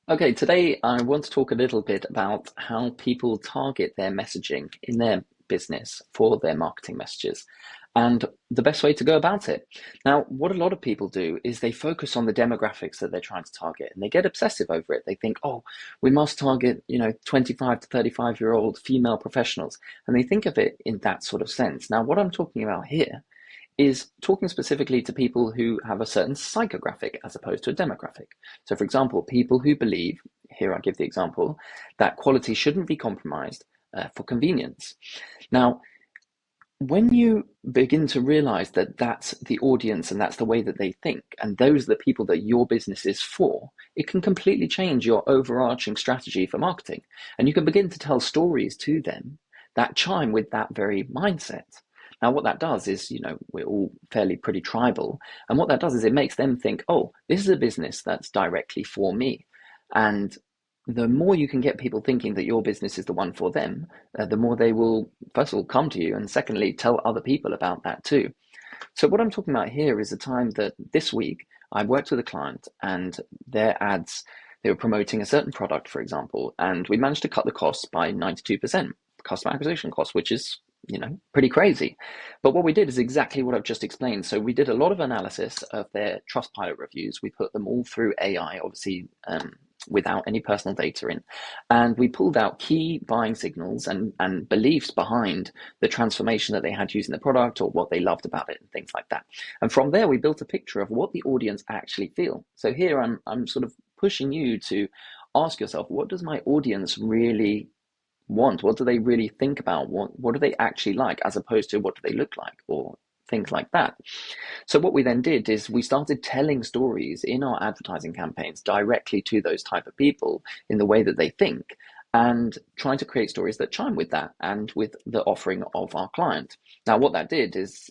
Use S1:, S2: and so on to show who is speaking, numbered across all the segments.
S1: Okay, today I want to talk a little bit about how people target their messaging in their business for their marketing messages and the best way to go about it. Now, what a lot of people do is they focus on the demographics that they're trying to target and they get obsessive over it. They think, oh, we must target, 25 to 35-year-old female professionals. And they think of it in that sort of sense. Now, what I'm talking about here is talking specifically to people who have a certain psychographic as opposed to a demographic. So, for example, people who believe, here I give the example, that quality shouldn't be compromised for convenience. Now, when you begin to realize that that's the audience and that's the way that they think, and those are the people that your business is for, it can completely change your overarching strategy for marketing. And you can begin to tell stories to them that chime with that very mindset. Now, what that does is, we're all fairly pretty tribal. And what that does is it makes them think, oh, this is a business that's directly for me. And the more you can get people thinking that your business is the one for them, the more they will, first of all, come to you, and secondly, tell other people about that too. So what I'm talking about here is a time that this week I worked with a client and their ads, they were promoting a certain product, for example, and we managed to cut the costs by 92%, customer acquisition cost, which is, pretty crazy. But what we did is exactly what I've just explained. So we did a lot of analysis of their Trustpilot reviews. We put them all through AI, obviously, without any personal data in. And we pulled out key buying signals and beliefs behind the transformation that they had using the product or what they loved about it and things like that. And from there, we built a picture of what the audience actually feel. So here I'm sort of pushing you to ask yourself, what does my audience really want? What do they really think about? What do they actually like, as opposed to what do they look like or things like that? So what we then did is we started telling stories in our advertising campaigns directly to those type of people in the way that they think, and trying to create stories that chime with that and with the offering of our client. Now, what that did is,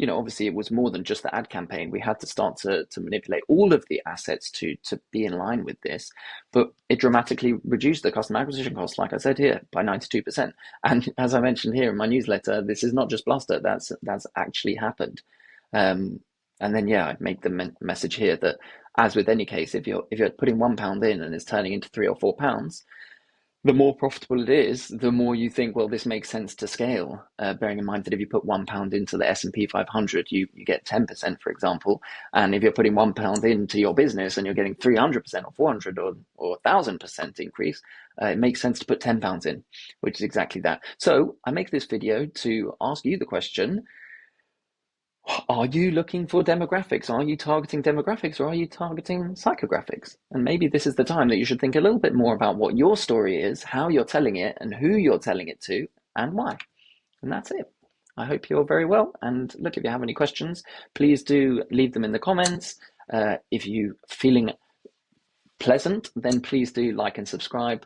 S1: obviously it was more than just the ad campaign. We had to start to manipulate all of the assets to be in line with this, but it dramatically reduced the customer acquisition cost, like I said here, by 92%. And as I mentioned here in my newsletter, this is not just bluster, that's actually happened. And then, yeah, I'd make the message here that, as with any case, if you're putting £1 in and it's turning into £3 or £4, the more profitable it is, the more you think, well, this makes sense to scale. Bearing in mind that if you put £1 into the S&P 500, you get 10%, for example. And if you're putting £1 into your business and you're getting 300% or 400 or 1,000% increase, it makes sense to put £10 in, which is exactly that. So I make this video to ask you the question: are you looking for demographics? Are you targeting demographics, or are you targeting psychographics? And maybe this is the time that you should think a little bit more about what your story is, how you're telling it, and who you're telling it to, and why. And that's it. I hope you're very well. And look, if you have any questions, please do leave them in the comments. If you're feeling pleasant, then please do like and subscribe.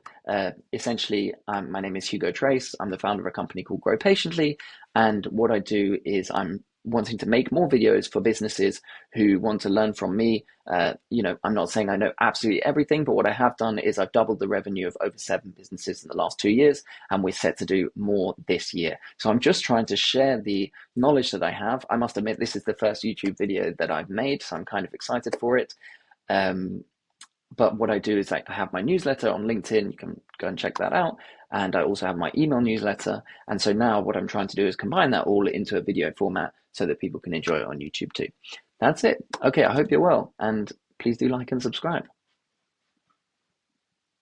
S1: Essentially, my name is Hugo Trace. I'm the founder of a company called Grow Patiently. And what I do is I'm wanting to make more videos for businesses who want to learn from me. I'm not saying I know absolutely everything, but what I have done is I've doubled the revenue of over 7 businesses in the last 2 years, and we're set to do more this year. So I'm just trying to share the knowledge that I have. I must admit, this is the first YouTube video that I've made, so I'm kind of excited for it. But what I do is I have my newsletter on LinkedIn. You can go and check that out. And I also have my email newsletter. And so now what I'm trying to do is combine that all into a video format so that people can enjoy it on YouTube too. That's it. Okay, I hope you're well. And please do like and subscribe.